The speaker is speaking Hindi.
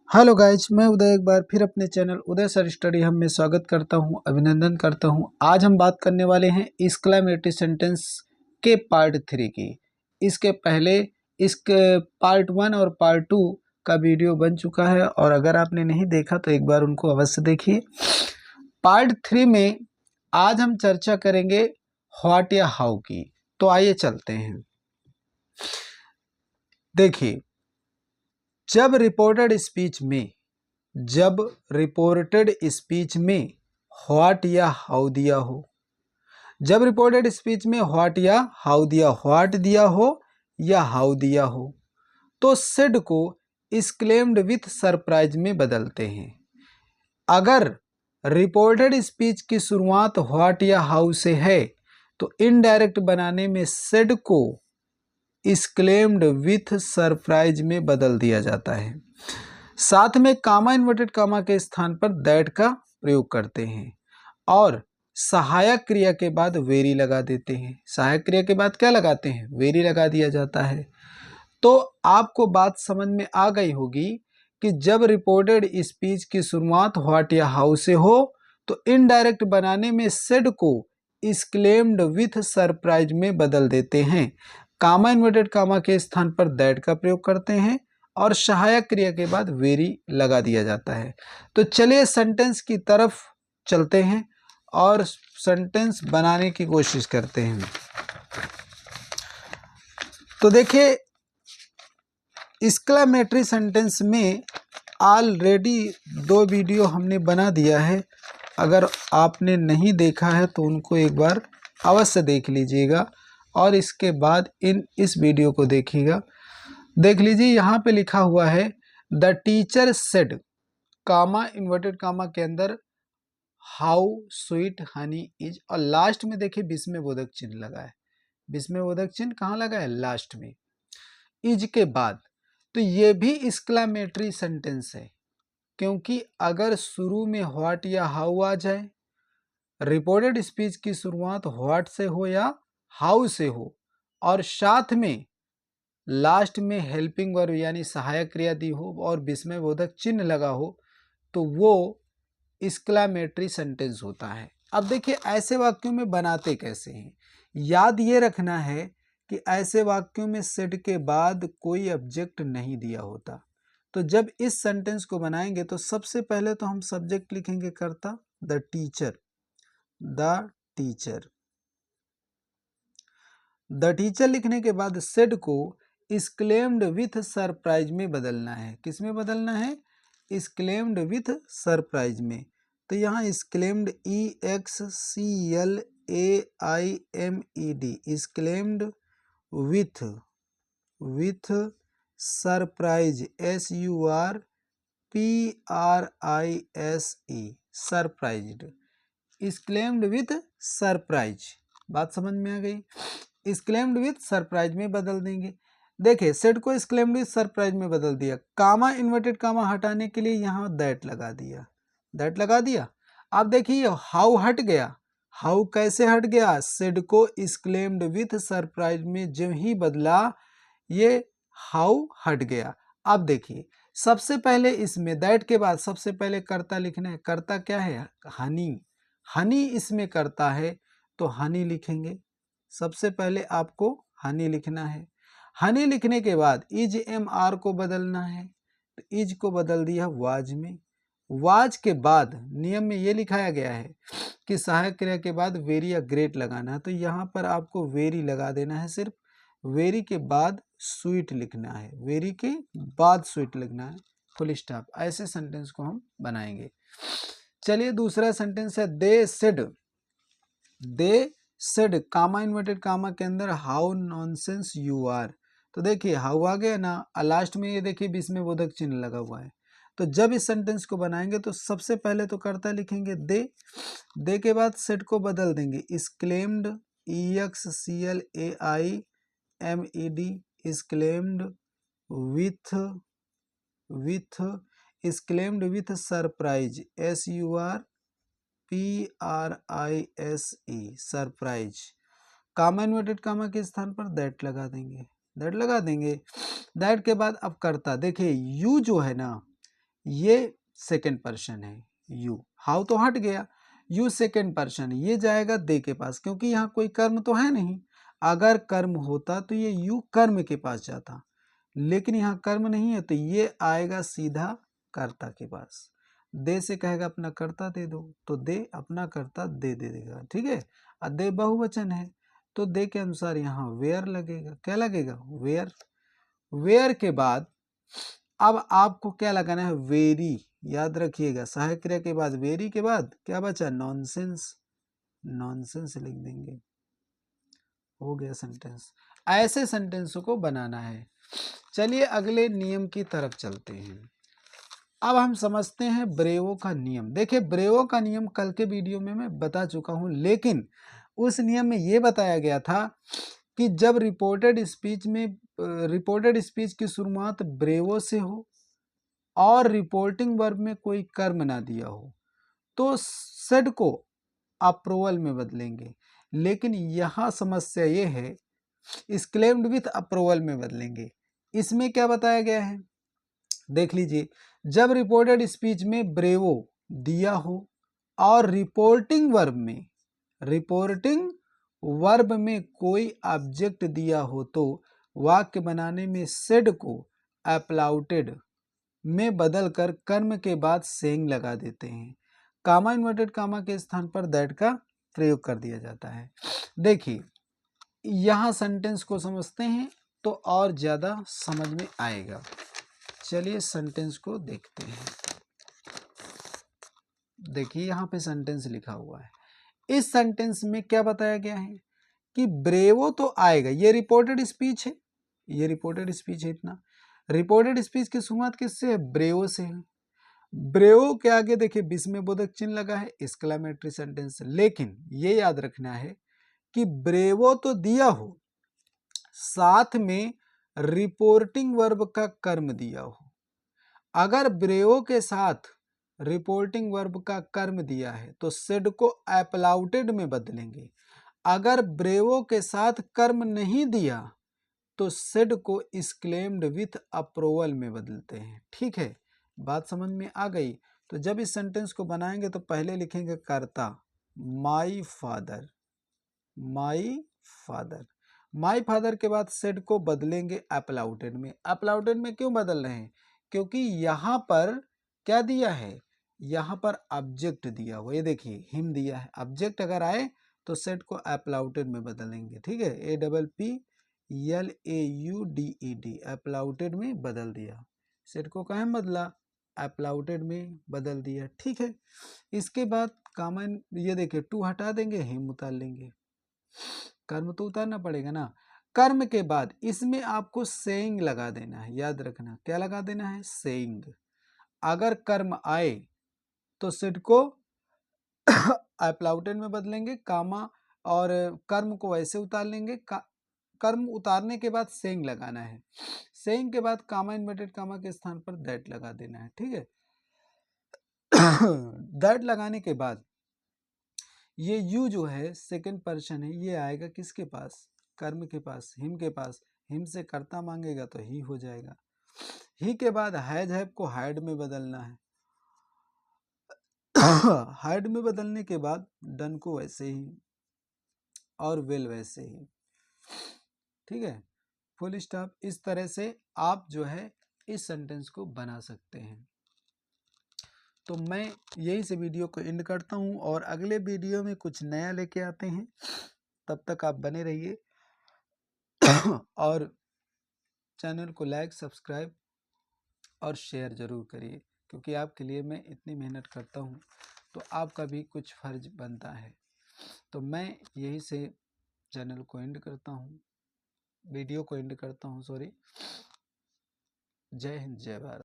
हेलो गाइज, मैं उदय एक बार फिर अपने चैनल उदय सर स्टडी हम में स्वागत करता हूं, अभिनंदन करता हूं। आज हम बात करने वाले हैं एक्सक्लेमेटरी सेंटेंस के पार्ट 3 की। इसके पहले इसके पार्ट 1 और पार्ट 2 का वीडियो बन चुका है और अगर आपने नहीं देखा तो एक बार उनको अवश्य देखिए। पार्ट 3 में आज हम चर्चा करेंगे व्हाट या हाउ की। तो आइए चलते हैं। देखिए, जब रिपोर्टेड स्पीच में व्हाट या हाउ दिया हो, जब रिपोर्टेड स्पीच में व्हाट या हाउ दिया, व्हाट दिया हो या हाउ दिया हो, तो सेड को एक्सक्लेम्ड विथ सरप्राइज में बदलते हैं। अगर रिपोर्टेड स्पीच की शुरुआत व्हाट या हाउ से है तो इनडायरेक्ट बनाने में सेड को एक्सक्लेम्ड विथ सरप्राइज में बदल दिया जाता है। साथ में कामा इन्वर्टेड कामा के स्थान पर दैट का प्रयोग करते हैं और सहायक क्रिया के बाद वेरी लगा देते हैं। सहायक क्रिया के बाद क्या लगाते हैं? वेरी लगा दिया जाता है। तो आपको बात समझ में आ गई होगी कि जब रिपोर्टेड स्पीच की शुरुआत व्हाट या हाउ से हो तो इनडायरेक्ट बनाने में सेड को एक्सक्लेम्ड विथ सरप्राइज में बदल देते हैं। कामा इन्वर्टेड कामा के स्थान पर दैट का प्रयोग करते हैं और सहायक क्रिया के बाद वेरी लगा दिया जाता है। तो चलिए सेंटेंस की तरफ चलते हैं और सेंटेंस बनाने की कोशिश करते हैं। तो देखिए, एक्सक्लेमेटरी सेंटेंस में ऑलरेडी 2 वीडियो हमने बना दिया है। अगर आपने नहीं देखा है तो उनको एक बार अवश्य देख लीजिएगा और इसके बाद इस वीडियो को देखिएगा। देख लीजिए, यहाँ पे लिखा हुआ है the teacher said, comma inverted comma के अंदर हाउ स्वीट हनी इज, और लास्ट में देखिए विस्मयबोधक चिन्ह लगा है। विस्मयबोधक चिन्ह कहाँ लगा है? लास्ट में, इज के बाद। तो ये भी एक्सक्लेमेटरी सेंटेंस है, क्योंकि अगर शुरू में व्हाट या हाउ आ जाए, रिपोर्टेड स्पीच की शुरुआत व्हाट से हो या हाउ से हो और साथ में लास्ट में हेल्पिंग वर्ब यानी सहायक क्रिया दी हो और विस्मयबोधक चिन्ह लगा हो, तो वो एक्सक्लेमेटरी सेंटेंस होता है। अब देखिए, ऐसे वाक्यों में बनाते कैसे हैं। याद ये रखना है कि ऐसे वाक्यों में सेड के बाद कोई ऑब्जेक्ट नहीं दिया होता। तो जब इस सेंटेंस को बनाएंगे तो सबसे पहले तो हम सब्जेक्ट लिखेंगे कर्ता, the teacher. The teacher, the teacher लिखने के बाद सेड को एक्सक्लेम्ड विथ सरप्राइज में बदलना है। किस में बदलना है? एक्सक्लेम्ड विथ सरप्राइज में। तो यहाँ exclaimed EXCLAIMED, exclaimed with surprise SURPRISE, surprised, exclaimed with surprise. बात समझ में आ गई? एक्सक्लेम्ड विथ सरप्राइज में बदल देंगे। देखिए, सेड को एक्सक्लेम्ड विथ सरप्राइज में बदल दिया। कामा इन्वर्टेड कामा हटाने के लिए यहाँ दैट लगा दिया, दैट लगा दिया। अब देखिए, हाउ हट गया। हाउ कैसे हट गया? सेड को एक्सक्लेम्ड विथ सरप्राइज में जब ही बदला, ये हाउ हट गया। अब देखिए, सबसे पहले इसमें दैट के बाद सबसे पहले कर्ता लिखना है। कर्ता क्या है? हनी। हनी इसमें करता है तो हनी लिखेंगे। सबसे पहले आपको हनी लिखना है। हनी लिखने के बाद इज MR को बदलना है, तो इज को बदल दिया वाज में। वाज के बाद नियम में ये लिखाया गया है कि सहायक क्रिया के बाद वेरी या ग्रेट लगाना है, तो यहाँ पर आपको वेरी लगा देना है। सिर्फ वेरी के बाद स्वीट लिखना है, वेरी के बाद स्वीट लिखना है, फुल स्टॉप। ऐसे सेंटेंस को हम बनाएंगे। चलिए, दूसरा सेंटेंस है they said. They said, comma inverted comma के अंदर हाउ नॉनसेंस यू आर। तो देखिए, हाउ आ गया ना, लास्ट में ये देखिए विस्मयबोधक चिन्ह लगा हुआ है। तो जब इस सेंटेंस को बनाएंगे तो सबसे पहले तो कर्ता लिखेंगे दे। दे के बाद सेड को बदल देंगे exclaimed EXCLAIMED, exclaimed with exclaimed with surprise SURPRISE, surprise. Comma inverted comma के स्थान पर दैट लगा देंगे, दैट लगा देंगे। दैट के बाद अब कर्ता, देखिए यू जो है ना, ये सेकंड पर्सन है यू, हाउ तो हट गया, यू सेकंड पर्सन, ये जाएगा दे के पास क्योंकि यहाँ कोई कर्म तो है नहीं। अगर कर्म होता तो ये यू कर्म के पास जाता, लेकिन यहाँ कर्म नहीं है तो ये आएगा सीधा कर्ता के पास। दे से कहेगा अपना कर्ता दे दो, तो दे अपना कर्ता दे देगा, ठीक है। और दे बहुवचन है तो दे के अनुसार यहाँ वेयर लगेगा, क्या लगेगा, वेयर। वेयर के बाद अब आपको क्या लगाना है, वेरी, याद रखिएगा सहायक क्रिया के बाद वेरी के बाद क्या बचा, नॉनसेंस, नॉनसेंस लिख देंगे, हो गया सेंटेंस। ऐसे सेंटेंसों को बनाना है। चलिए अगले नियम की तरफ चलते हैं। अब हम समझते हैं ब्रेवो का नियम। देखिए ब्रेवो का नियम कल के वीडियो में मैं बता चुका हूं, लेकिन उस नियम में यह बताया गया था कि जब रिपोर्टेड स्पीच की शुरुआत ब्रेवो से हो और रिपोर्टिंग वर्ब में कोई कर्म ना दिया हो तो सेड को अप्रूवल में बदलेंगे। लेकिन यहाँ समस्या ये है, क्लेम्ड विथ अप्रूवल में बदलेंगे। इसमें क्या बताया गया है, देख लीजिए, जब रिपोर्टेड स्पीच में ब्रेवो दिया हो और रिपोर्टिंग वर्ब में कोई ऑब्जेक्ट दिया हो तो वाक्य बनाने में सेड को अप्लाउटेड में बदलकर कर्म के बाद सेइंग लगा देते हैं। कामा इन्वर्टेड कामा के स्थान पर दैट का प्रयोग कर दिया जाता है। देखिए यहाँ सेंटेंस को समझते हैं तो और ज़्यादा समझ में आएगा। चलिए सेंटेंस को देखते हैं। देखिए यहाँ पे सेंटेंस लिखा हुआ है। इस सेंटेंस में क्या बताया गया है कि ब्रेवो तो आएगा, ये रिपोर्टेड स्पीच है, इतना रिपोर्टेड स्पीच की शुरुआत किससे है, ब्रेवो से है। ब्रेवो के आगे देखिए विस्मयबोधक चिन्ह लगा है, एक्सक्लेमेटरी सेंटेंस। लेकिन ये याद रखना है कि ब्रेवो तो दिया हो, साथ में रिपोर्टिंग वर्ब का कर्म दिया हो। अगर ब्रेवो के साथ रिपोर्टिंग वर्ब का कर्म दिया है तो सेड को एप्लाउटेड में बदलेंगे। अगर ब्रेवो के साथ कर्म नहीं दिया तो सेड को क्लेम्ड विथ अप्रूवल में बदलते हैं। ठीक है, बात समझ में आ गई। तो जब इस सेंटेंस को बनाएंगे तो पहले लिखेंगे कर्ता माई फादर, माई फादर के बाद सेड को बदलेंगे अप्लाउटेड में। अप्लाउटेड में क्यों बदल रहे हैं, क्योंकि यहाँ पर क्या दिया है, यहाँ पर ऑब्जेक्ट दिया हुआ, ये देखिए हिम दिया है, ऑब्जेक्ट अगर आए तो सेट को अप्लाउटेड में बदलेंगे। ठीक है, APPLAUDED अप्लाउटेड में बदल दिया, सेट को कहाँ बदला, अप्लाउटेड में बदल दिया। ठीक है, इसके बाद कॉमन ये देखिए टू हटा देंगे, हिम उतार लेंगे, कर्म तो उतारना पड़ेगा ना। कर्म के बाद इसमें आपको सेइंग लगा देना है, याद रखना क्या लगा देना है, सेइंग। अगर कर्म आए तो सेट को अप्लाउटेड में बदलेंगे, कामा और कर्म को वैसे उतार लेंगे। कर्म उतारने के बाद सेइंग लगाना है, सेइंग के बाद कामा इन्वर्टेड कामा के स्थान पर दैट लगा देना है। ठीक है, दैट लगाने के बाद ये यू जो है सेकंड पर्सन है, ये आएगा किसके पास, कर्म के पास, हिम के पास। हिम से कर्ता मांगेगा तो ही हो जाएगा। ही के बाद हैज हैव को हाइड में बदलना है। हाइड में बदलने के बाद डन को वैसे ही और वेल वैसे ही। ठीक है, फुल स्टॉप। इस तरह से आप जो है इस सेंटेंस को बना सकते हैं। तो मैं यही से वीडियो को एंड करता हूँ और अगले वीडियो में कुछ नया लेके आते हैं। तब तक आप बने रहिए और चैनल को लाइक, सब्सक्राइब और शेयर ज़रूर करिए, क्योंकि आपके लिए मैं इतनी मेहनत करता हूँ तो आपका भी कुछ फर्ज बनता है। तो मैं यही से चैनल को एंड करता हूँ, वीडियो को एंड करता हूँ, सॉरी। जय हिंद, जय भारत।